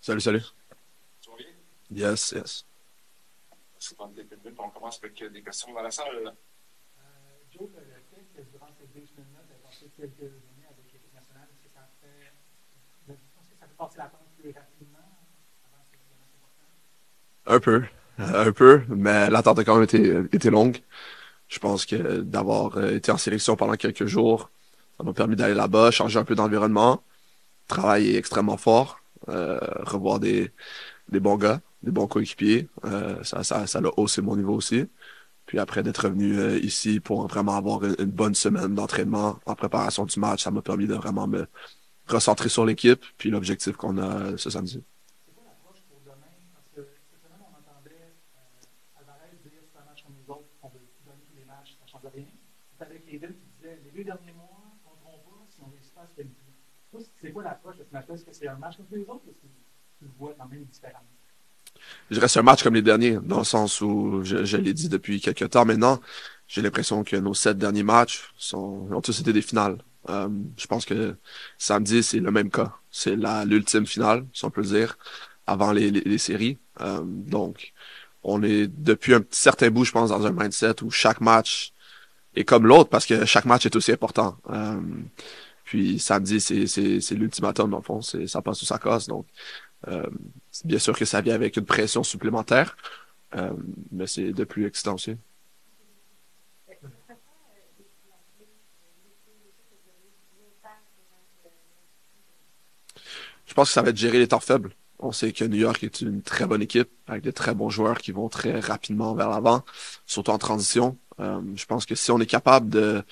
Salut, salut. Tu vas bien? Yes, yes. C'est dans quelques minutes. On commence avec des questions dans la salle. Joe, le fait que durant ces 2 semaines-là, tu as passé quelques années avec l'équipe nationale, est-ce que ça fait passer la tente plus rapidement avant ce match important? Un peu. Un peu, mais l'attente a quand même été longue. Je pense que d'avoir été en sélection pendant quelques jours, ça m'a permis d'aller là-bas, changer un peu d'environnement, travailler extrêmement fort, revoir des bons gars, des bons coéquipiers. Ça a haussé mon niveau aussi. Puis après d'être revenu ici pour vraiment avoir une bonne semaine d'entraînement en préparation du match, ça m'a permis de vraiment me recentrer sur l'équipe, puis l'objectif qu'on a ce samedi. C'est quoi l'approche pour demain? Parce que cette semaine, on entendait Alvarez dire c'est un match comme les autres, on veut gagner tous les matchs, ça ne change rien. Tu avais Caden qui disait les 2 derniers mois, on ne compteront pas si on réussit pas à se qualifier. Toi, c'est quoi l'approche de ce match-là? Est-ce que c'est un match comme tous les autres ou est-ce que tu le vois quand même différemment? Je reste un match comme les derniers, dans le sens où je l'ai dit depuis quelques temps maintenant. J'ai l'impression que nos 7 derniers matchs ont tous été des finales. Je pense que samedi, c'est le même cas. C'est l'ultime finale, si on peut le dire, avant les séries. Donc, on est depuis un certain bout, je pense, dans un mindset où chaque match est comme l'autre parce que chaque match est aussi important. Puis samedi, c'est l'ultimatum, dans le fond. Ça passe ou ça casse. Donc, euh, bien sûr que ça vient avec une pression supplémentaire, euh, mais c'est de plus excitant aussi. Je pense que ça va être gérer les temps faibles. On sait que New York est une très bonne équipe avec de très bons joueurs qui vont très rapidement vers l'avant, surtout en transition. Je pense que si on est capable de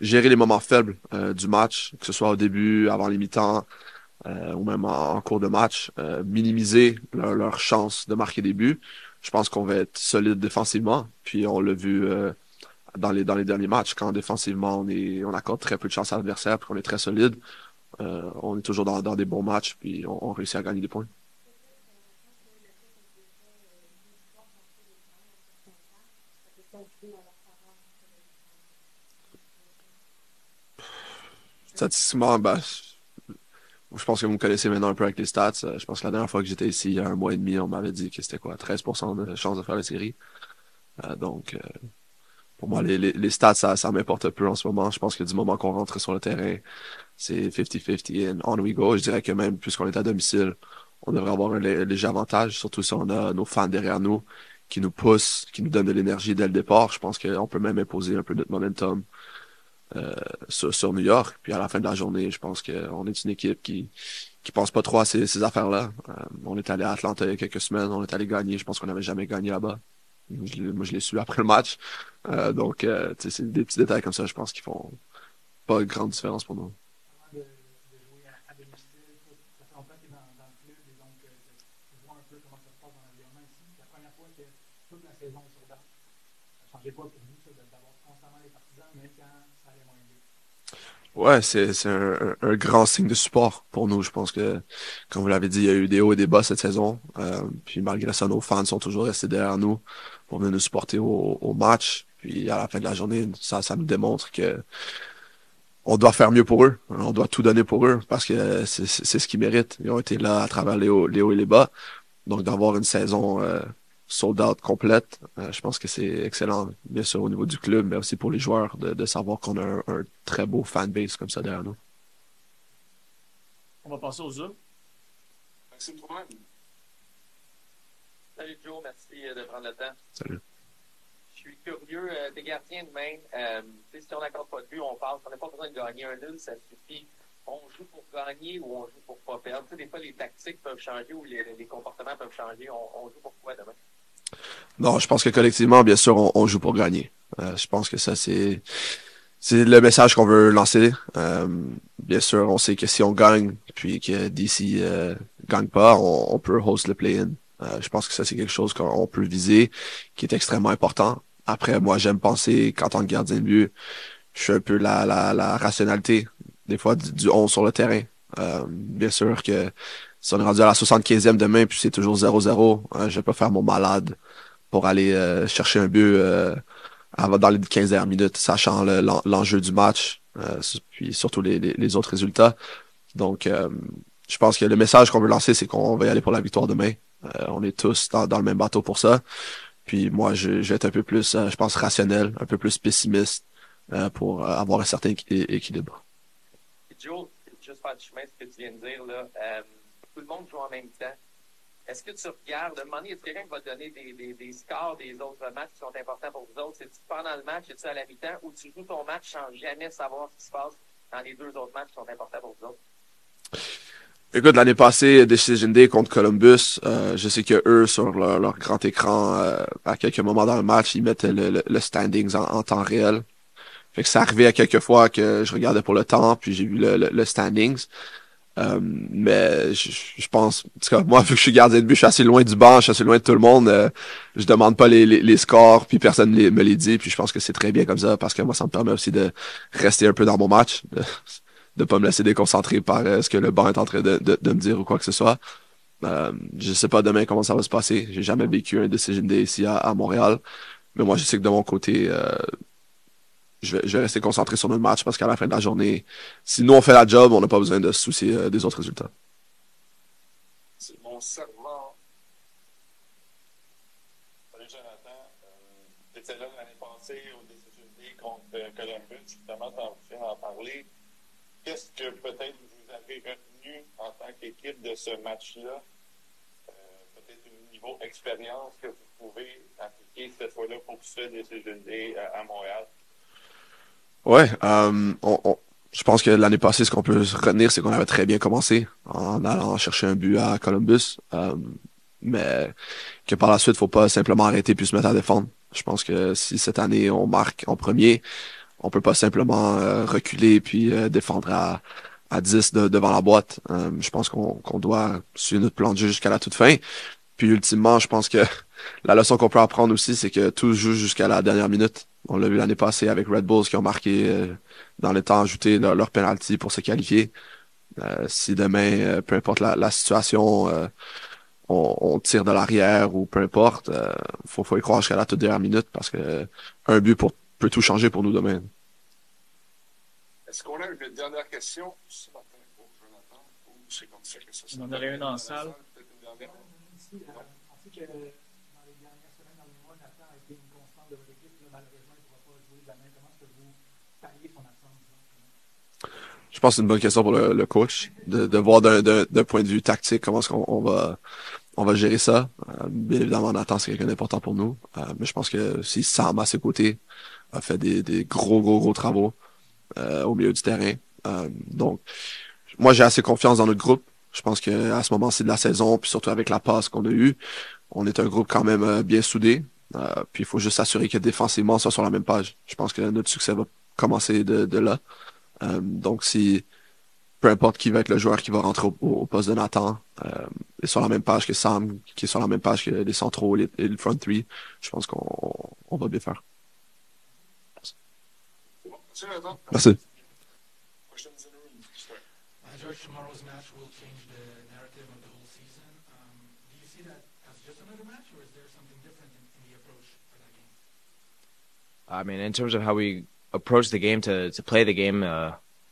gérer les moments faibles du match, que ce soit au début, avant les mi-temps, ou même en cours de match, minimiser leur chance de marquer des buts, je pense qu'on va être solide défensivement. Puis on l'a vu dans les derniers matchs, quand défensivement on accorde très peu de chance à l'adversaire, puis qu'on est très solide, on est toujours dans des bons matchs, puis on réussit à gagner des points. Statistiquement, ben, je pense que vous me connaissez maintenant un peu avec les stats. Je pense que la dernière fois que j'étais ici, il y a un mois et demi, on m'avait dit que c'était quoi, 13% de chance de faire la série. Donc, pour moi, les stats, ça m'importe peu en ce moment. Je pense que du moment qu'on rentre sur le terrain, c'est 50-50 and on we go. Je dirais que même puisqu'on est à domicile, on devrait avoir un léger avantage, surtout si on a nos fans derrière nous qui nous poussent, qui nous donnent de l'énergie dès le départ. Je pense qu'on peut même imposer un peu notre momentum sur New York. Puis à la fin de la journée, je pense qu'on est une équipe qui pense pas trop à ces affaires-là. On est allé à Atlanta il y a quelques semaines, on est allé gagner. Je pense qu'on n'avait jamais gagné là-bas. Moi, je l'ai su après le match. Donc, c'est des petits détails comme ça, je pense, qui font pas de grande différence pour nous. Avant de jouer à domicile, toi, ça fait longtemps que tu es dans le club et donc tu vois un peu comment ça se passe dans l'environnement ici. C'est la première fois que toute la saison est sur date. Ça ne changeait pas pour vous ça, d'avoir constamment les partisans, même quand ça allait moins bien. Ouais, c'est un grand signe de support pour nous. Je pense que, comme vous l'avez dit, il y a eu des hauts et des bas cette saison. Puis malgré ça, nos fans sont toujours restés derrière nous pour venir nous supporter au match. Puis à la fin de la journée, ça nous démontre que on doit faire mieux pour eux. On doit tout donner pour eux parce que c'est ce qu'ils méritent. Ils ont été là à travers les hauts et les bas. Donc d'avoir une saison sold out complète, je pense que c'est excellent, bien sûr au niveau du club, mais aussi pour les joueurs de savoir qu'on a un très beau fanbase comme ça derrière nous. On va passer au Zoom. Maxime Trouman. Salut Joe, merci de prendre le temps. Salut. Je suis curieux, t'es gardien de main. Si on n'accorde pas de but, on passe. On n'a pas besoin de gagner un nul, ça suffit. On joue pour gagner ou on joue pour pas perdre. Tu sais, des fois, les tactiques peuvent changer ou les comportements peuvent changer. On joue pour quoi demain? Non, je pense que collectivement, bien sûr, on joue pour gagner. Je pense que ça, c'est le message qu'on veut lancer. Bien sûr, on sait que si on gagne, puis que DC gagne pas, on peut host le play-in. Je pense que ça, c'est quelque chose qu'on peut viser, qui est extrêmement important. Après, moi, j'aime penser qu'en tant que gardien de but, je suis un peu la rationalité, des fois, du 11 sur le terrain. Bien sûr que si on est rendu à la 75e demain, puis c'est toujours 0-0, je vais pas faire mon malade pour aller chercher un but dans les 15 dernières minutes, sachant l'enjeu du match, puis surtout les autres résultats. Donc, je pense que le message qu'on veut lancer, c'est qu'on va y aller pour la victoire demain. On est tous dans le même bateau pour ça. Puis moi, je vais être un peu plus, je pense, rationnel, un peu plus pessimiste pour avoir un certain équilibre. Joe, juste faire du chemin, ce que tu viens de dire, là, tout le monde joue en même temps. Est-ce que tu regardes, à un moment donné, est-ce quelqu'un qui va te donner des scores des autres matchs qui sont importants pour vous autres? C'est-tu pendant le match, es-tu à la mi-temps, ou tu joues ton match sans jamais savoir ce qui se passe dans les deux autres matchs qui sont importants pour vous autres? Écoute, l'année passée, Decision Day contre Columbus, je sais que eux, sur leur grand écran, à quelques moments dans le match, ils mettaient le standings en temps réel. Fait que ça arrivait à quelques fois que je regardais pour le temps, puis j'ai vu le standings. Mais je pense, en tout cas, moi, vu que je suis gardien de but, je suis assez loin du banc, je suis assez loin de tout le monde. Je demande pas les scores, puis personne me les dit. Puis je pense que c'est très bien comme ça, parce que moi, ça me permet aussi de rester un peu dans mon match, de pas me laisser déconcentrer par ce que le banc est en train de me dire ou quoi que ce soit. Je sais pas demain comment ça va se passer. J'ai jamais vécu un Decision Day ici à Montréal. Mais moi, je sais que de mon côté, je vais rester concentré sur notre match parce qu'à la fin de la journée, si nous on fait la job, on n'a pas besoin de se soucier des autres résultats. C'est mon serment. Salut Jonathan. Tu étais là l'année passée au Decision Day contre Columbus, justement, tu viens d'en parler. Qu'est-ce que peut-être vous avez retenu en tant qu'équipe de ce match-là? Peut-être au niveau expérience que vous pouvez appliquer cette fois-là pour ce Decision Day à Montréal? Ouais, je pense que l'année passée, ce qu'on peut retenir, c'est qu'on avait très bien commencé en allant chercher un but à Columbus, mais que par la suite, faut pas simplement arrêter puis se mettre à défendre. Je pense que si cette année on marque en premier, on peut pas simplement reculer puis défendre à 10 devant la boîte. Je pense qu'on doit suivre notre plan de jeu jusqu'à la toute fin. Puis ultimement, je pense que la leçon qu'on peut apprendre aussi, c'est que tout se joue jusqu'à la dernière minute. On l'a vu l'année passée avec Red Bulls qui ont marqué dans le temps ajouté leur penalty pour se qualifier. Si demain, peu importe la situation, on tire de l'arrière ou peu importe, faut y croire jusqu'à la toute dernière minute parce que un but peut tout changer pour nous demain. Est-ce qu'on a une dernière question ce matin pour Jonathan? Ou c'est comme ça que ça se On en aurait une en salle. Peut-être une dernière? Ici, on sait que dans les dernières semaines, dans les mois, Nathan a été une constante de votre équipe. Là, malheureusement, il ne pourra pas jouer demain. Comment est-ce que vous palliez son absence? Je pense que c'est une bonne question pour le coach de voir d'un point de vue tactique comment est-ce qu'on on va gérer ça. Bien évidemment, Nathan, c'est quelqu'un d'important pour nous. Mais je pense que si Sam à ses côtés a fait des gros travaux au milieu du terrain. Donc, moi, j'ai assez confiance dans notre groupe. Je pense que à ce moment-ci de la saison, puis surtout avec la passe qu'on a eue, on est un groupe quand même bien soudé. Puis il faut juste s'assurer que défensivement, on soit sur la même page. Je pense que notre succès va commencer de là. Donc, si peu importe qui va être le joueur qui va rentrer au poste de Nathan, est sur la même page que Sam, qui est sur la même page que les centraux et le front three, je pense qu'on va bien faire. C'est bon. Merci, Jonathan. Merci. Questions in the room? Start. George, tomorrow's match will change the narrative of the whole season. Do you see that as just another match, or is there something different in the approach for that game? I mean, in terms of how we approach the game to play the game,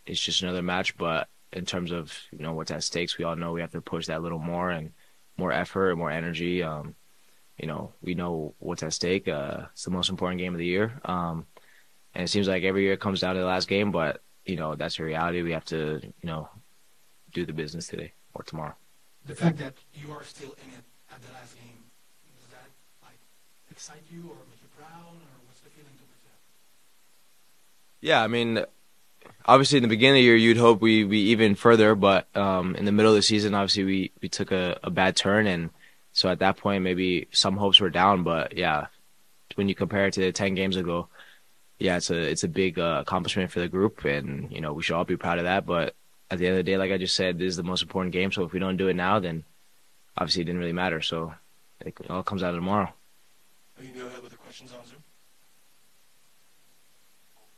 it's just another match. But in terms of what's at stakes, we all know we have to push that a little more and more effort and more energy. We know what's at stake. It's the most important game of the year. And it seems like every year it comes down to the last game, but that's the reality. We have to do the business today or tomorrow. The fact that you are still in it at the last game, does that excite you or make you proud, or what's the feeling towards that? Yeah, I mean, obviously in the beginning of the year you'd hope we even further, but in the middle of the season, obviously we took a bad turn, and so at that point maybe some hopes were down. But yeah, when you compare it to 10 games ago, yeah, it's a big accomplishment for the group, and we should all be proud of that. But at the end of the day, like I just said, this is the most important game. So if we don't do it now, then obviously it didn't really matter. So it all comes out of tomorrow. You go ahead with the questions on Zoom.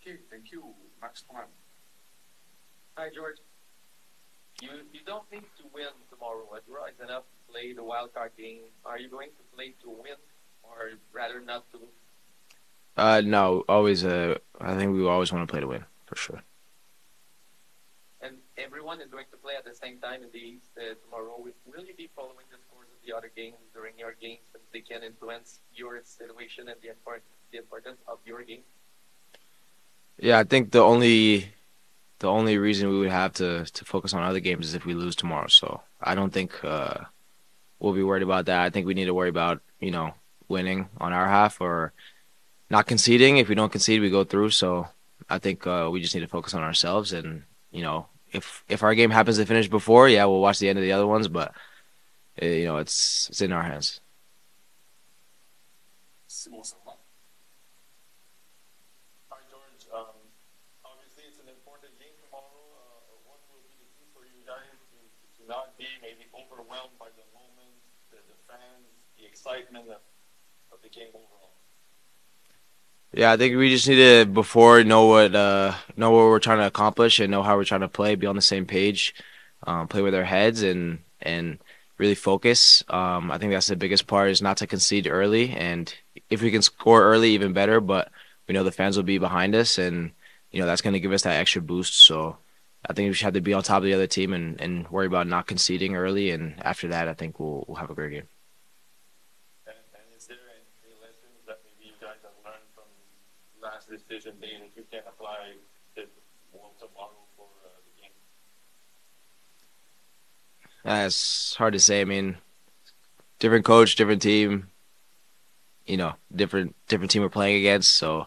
Okay, thank you. Max Thomas. Hi, George. You don't need to win tomorrow. A draw is enough to play the wild card game. Are you going to play to win, or rather not to? No, always. I think we always want to play to win for sure. And everyone is going to play at the same time in the East tomorrow. Will you be following the scores of the other games during your games so they can influence your situation and the importance of your game? Yeah, I think the only reason we would have to focus on other games is if we lose tomorrow. So I don't think we'll be worried about that. I think we need to worry about winning on our half or not conceding. If we don't concede, we go through. So I think we just need to focus on ourselves. And if our game happens to finish before, yeah, we'll watch the end of the other ones. But it's in our hands. C'est bon, ça va. Hi, George. Obviously, it's an important game tomorrow. What will be the key for you guys to not be maybe overwhelmed by the moment, the fans, the excitement of the game overall? Yeah, I think we just need to before know what we're trying to accomplish and know how we're trying to play, be on the same page, play with our heads and really focus. I think that's the biggest part is not to concede early, and if we can score early, even better. But we know the fans will be behind us, and that's going to give us that extra boost. So I think we should have to be on top of the other team and worry about not conceding early. And after that, I think we'll have a great game. And is there any lessons that maybe you guys have learned from last decision day that you can apply tomorrow for the game? It's hard to say. I mean, different coach, different team. Different team we're playing against. So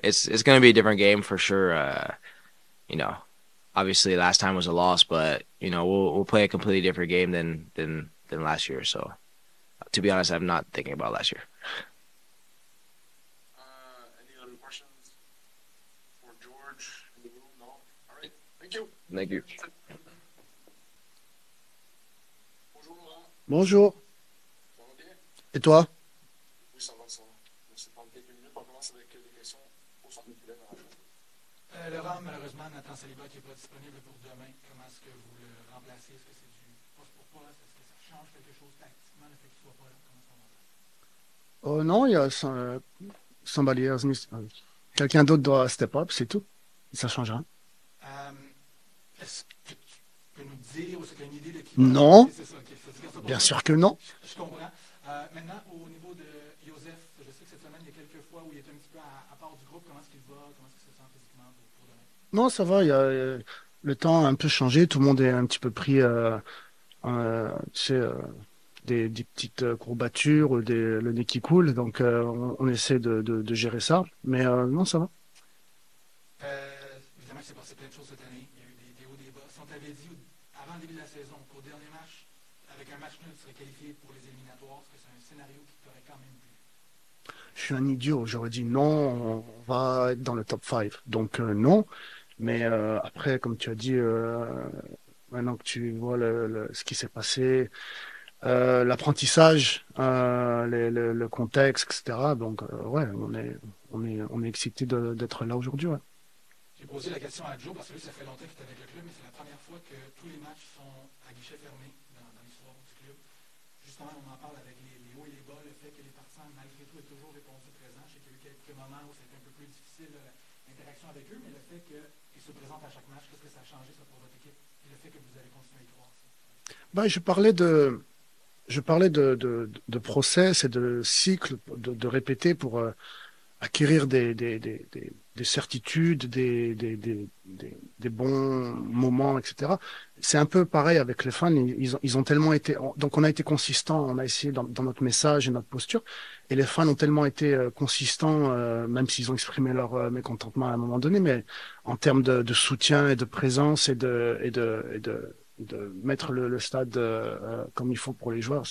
it's going to be a different game for sure. Obviously last time was a loss, but we'll play a completely different game than last year. So to be honest, I'm not thinking about last year. Any other questions for George in the room? No? All right. Thank you. Thank you. Bonjour, Laurent. Bonjour. Ça va bien? Et toi? Oui, ça va, ça va. Merci de prendre quelques minutes. On commence avec des questions au centre populaire dans la chambre. Laurent, malheureusement, Nathan Saliba qui n'est pas disponible pour demain. Comment est-ce que vous le remplacez? Est-ce que c'est du poste pour poste? Est-ce que ça change quelque chose tactiquement le fait qu'il ne soit pas là? Comment ça va? Non, il y a somebody else quelqu'un d'autre doit step up, c'est tout. Ça change rien. Est-ce que tu peux nous dire ou est-ce que tu as une idée de qui Non. C'est ça, ok. Ça veut dire ça pour Bien toi. sûr que non. Je comprends. Maintenant, au niveau de Joseph, je sais que cette semaine, il y a quelques fois où il est un petit peu à part du groupe. Comment est-ce qu'il va? Comment est-ce qu'il se sent physiquement pour demain? Non, ça va. Le temps a un peu changé. Tout le monde est un petit peu pris, tu sais, des petites courbatures, le nez qui coule. Donc, on essaie de gérer ça. Mais non, ça va. Évidemment, il s'est passé plein de choses cette année. Il y a eu des hauts, des bas. Si on t'avait dit avant le début de la saison qu'au dernier match, avec un match nul, tu serais qualifié pour les éliminatoires, est-ce que c'est un scénario qui t'aurait quand même plu? Je suis un idiot. J'aurais dit non, on va être dans le top 5. Donc, non. Mais après, comme tu as dit, maintenant que tu vois ce qui s'est passé, l'apprentissage, le contexte, etc. Donc, ouais, on est excité d'être là aujourd'hui. Ouais. J'ai posé la question à Joe parce que lui, ça fait longtemps qu'il est avec le club, mais c'est la première fois que tous les matchs sont à guichet fermé dans l'histoire du club. Justement, on en parle avec les hauts et les bas, le fait que les partisans, malgré tout, aient toujours répondu présent. Je sais qu'il y a eu quelques moments où c'était un peu plus difficile l'interaction avec eux, mais le fait qu'ils se présentent à chaque match, qu'est-ce que ça a changé ça, pour votre équipe? Et le fait que vous allez continuer à y croire. Bah, je parlais de process et de cycle, de répéter pour acquérir des certitudes, des bons moments, etc. C'est un peu pareil avec les fans. Ils ont tellement été. Donc, on a été consistant. On a essayé dans notre message et notre posture. Et les fans ont tellement été consistants, même s'ils ont exprimé leur mécontentement à un moment donné, mais en termes de soutien et de présence et de mettre le stade comme il faut pour les joueurs.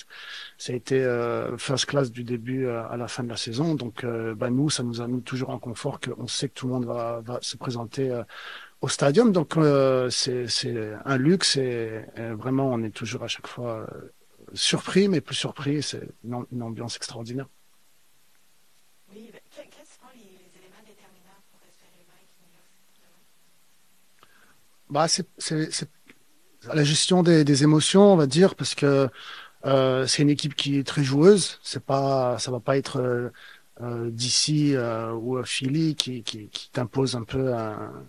Ça a été first class du début à la fin de la saison. Donc, nous, ça nous a mis toujours en confort qu'on sait que tout le monde va se présenter au stadium. Donc, c'est un luxe et vraiment, on est toujours à chaque fois surpris, mais plus surpris. C'est une ambiance extraordinaire. Oui, quels sont les éléments déterminants pour espérer vaincre New York? C'est la gestion des émotions, on va dire, parce que c'est une équipe qui est très joueuse. Ça va pas être DC ou Philly qui t'impose un peu un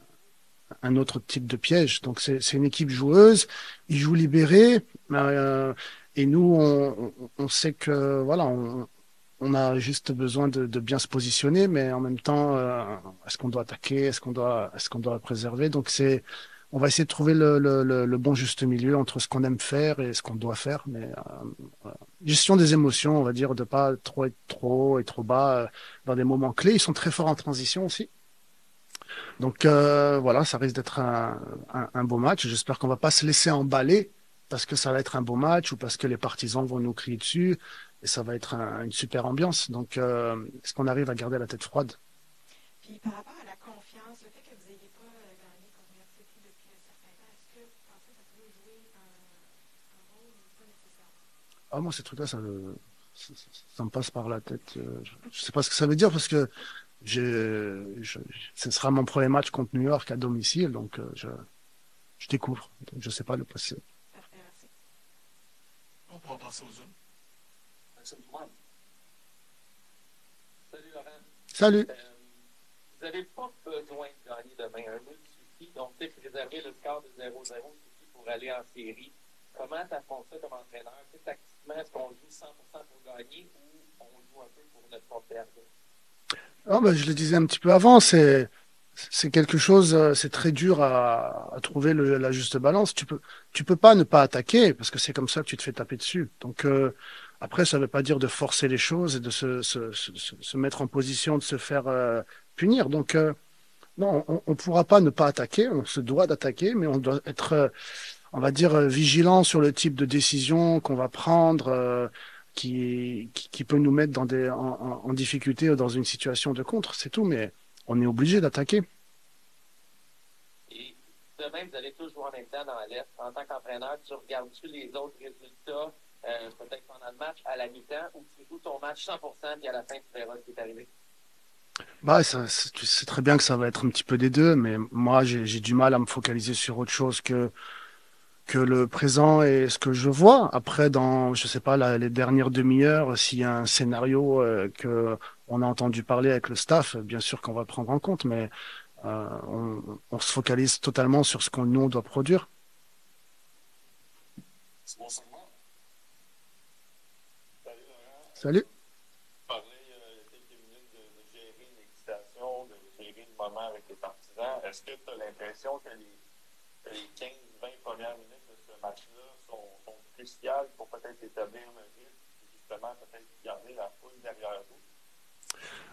un autre type de piège. Donc c'est une équipe joueuse, ils jouent libérés, et nous on sait que voilà, on a juste besoin de bien se positionner, mais en même temps, est-ce qu'on doit attaquer, est-ce qu'on doit préserver? Donc on va essayer de trouver le bon juste milieu entre ce qu'on aime faire et ce qu'on doit faire, mais voilà. Gestion des émotions, on va dire, de pas trop être trop haut et trop bas dans des moments clés. Ils sont très forts en transition aussi. Donc voilà, ça risque d'être un beau match. J'espère qu'on va pas se laisser emballer parce que ça va être un beau match ou parce que les partisans vont nous crier dessus et ça va être une super ambiance. Donc est-ce qu'on arrive à garder la tête froide? Puis par rapport à la confiance, le fait que vous n'ayez pas gagné contre New York City depuis un certain temps, est-ce que vous pensez que ça peut jouer un rôle ou pas nécessairement? Ah, moi, ces trucs-là, ça me passe par la tête. Je sais pas ce que ça veut dire parce que ce sera mon premier match contre New York à domicile, donc je découvre. Donc, je sais pas le passé. Parfait, merci. On pourra passer aux Zoom. Maxime Tourman. Salut Laurent. Salut. Vous n'avez pas besoin de gagner demain. Un nul suffit. Donc, tu sais, préserver le score de 0-0 suffit pour aller en série. Comment tu affrontes ça comme entraîneur? Tu sais, tactiquement, est-ce qu'on joue 100% pour gagner ou on joue un peu pour ne pas perdre? Ah, bah, je le disais un petit peu avant, c'est quelque chose, c'est très dur à trouver la juste balance. Tu peux pas ne pas attaquer parce que c'est comme ça que tu te fais taper dessus. Donc après, ça veut pas dire de forcer les choses et de se mettre en position de se faire punir. Donc non, on pourra pas ne pas attaquer. On se doit d'attaquer, mais on doit être, on va dire, vigilant sur le type de décision qu'on va prendre. Qui peut nous mettre en difficulté ou dans une situation de contre, c'est tout, mais on est obligé d'attaquer. Et demain, vous allez tous jouer en même temps dans l'Est. En tant qu'entraîneur, tu regardes-tu les autres résultats, peut-être pendant le match, à la mi-temps, ou tu joues ton match 100% puis à la fin, tu verras ce qui est arrivé? Bah, tu sais très bien que ça va être un petit peu des deux, mais moi, j'ai du mal à me focaliser sur autre chose que le présent et ce que je vois. Après, dans, je sais pas, les dernières demi-heures, s'il y a un scénario que on a entendu parler avec le staff, bien sûr qu'on va le prendre en compte, mais on se focalise totalement sur ce qu'on nous on doit produire. C'est bon segment. Salut Laurent. Salut. Parler il y a quelques minutes de gérer l'excitation, de gérer le moment avec les partisans. Est-ce que tu as l'impression que les 15-20 premières minutes de ce match-là sont cruciales pour peut-être établir le rythme et justement peut-être garder la foule derrière vous?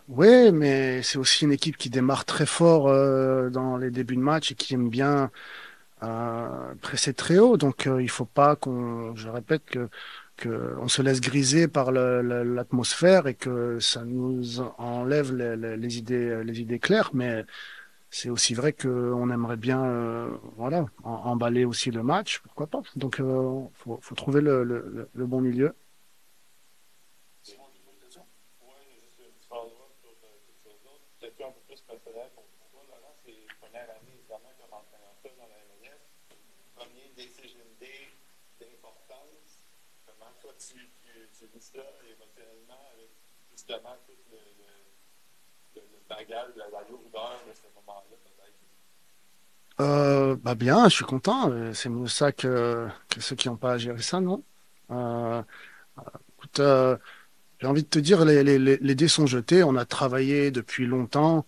Oui, mais c'est aussi une équipe qui démarre très fort dans les débuts de match et qui aime bien presser très haut. Donc il faut pas je répète que on se laisse griser par l'atmosphère et que ça nous enlève les idées claires. Mais c'est aussi vrai qu'on aimerait bien voilà emballer aussi le match, pourquoi pas. Donc faut trouver le bon milieu. C'est bon, j'ai une question. Oui, juste un petit follow-up sur quelque chose d'autre. Peut-être un peu plus personnel pour toi, Laurent. C'est la première année, évidemment, comme entraîneur dans la MLS. Premier Decision Day d'importance. Comment toi, tu vis ça émotionnellement avec justement tout le bagage, la lourdeur de ce moment-là, peut-être? Bah bien, je suis content. C'est mieux ça que ceux qui n'ont pas à gérer ça, non? Euh, écoute, j'ai envie de te dire, les dés sont jetés. On a travaillé depuis longtemps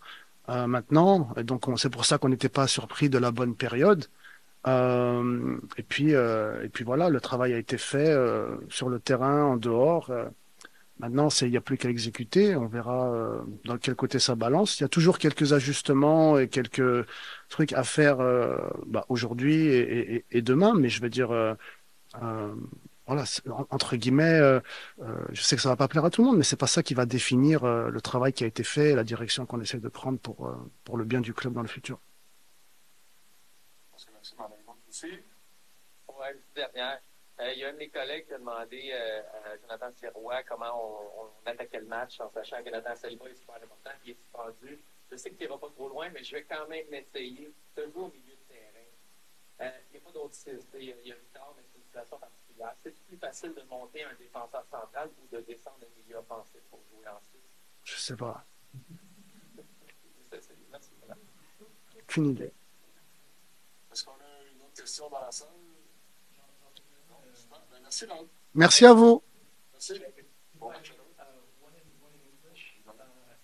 maintenant, et donc c'est pour ça qu'on n'était pas surpris de la bonne période. Et puis voilà, le travail a été fait sur le terrain, en dehors. Maintenant, il n'y a plus qu'à exécuter. On verra dans quel côté ça balance. Il y a toujours quelques ajustements et quelques trucs à faire bah, aujourd'hui et demain, mais je veux dire, euh, voilà, entre guillemets, je sais que ça va pas plaire à tout le monde, mais c'est pas ça qui va définir le travail qui a été fait et la direction qu'on essaie de prendre pour le bien du club dans le futur. Parce que Maxime en a une autre aussi. Ouais, une dernière. Il y a un de mes collègues qui a demandé à Jonathan Sirois comment on attaquait le match en sachant que Jonathan Saliba est super important, il est suspendu. Je sais que tu n'iras pas trop loin, mais je vais quand même essayer. Tu joues au milieu de terrain. Il n'y a pas d'autre style. Il y a Victor, mais c'est une situation particulière. C'est plus facile de monter un défenseur central ou de descendre un milieu offensif pour jouer en Suisse? Je sais pas, Merci. aucune idée. questions dans la salle? Non, super. Ben, merci, Laurent. Merci à vous. Merci. Bon match à nous.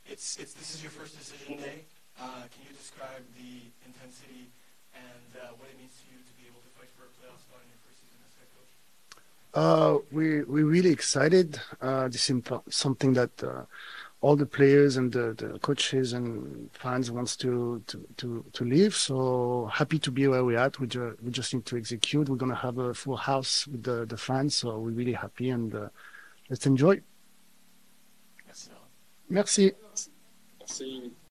This is your first decision day. Can you describe the intensity and what it means to you to be able to fight for a playoff spot in your first season as head coach? We're really excited. This is something that all the players and the coaches and fans wants to live. So happy to be where we're at. We just need to execute. We're gonna have a full house with the fans. So we're really happy and let's enjoy. Merci. Merci. Merci.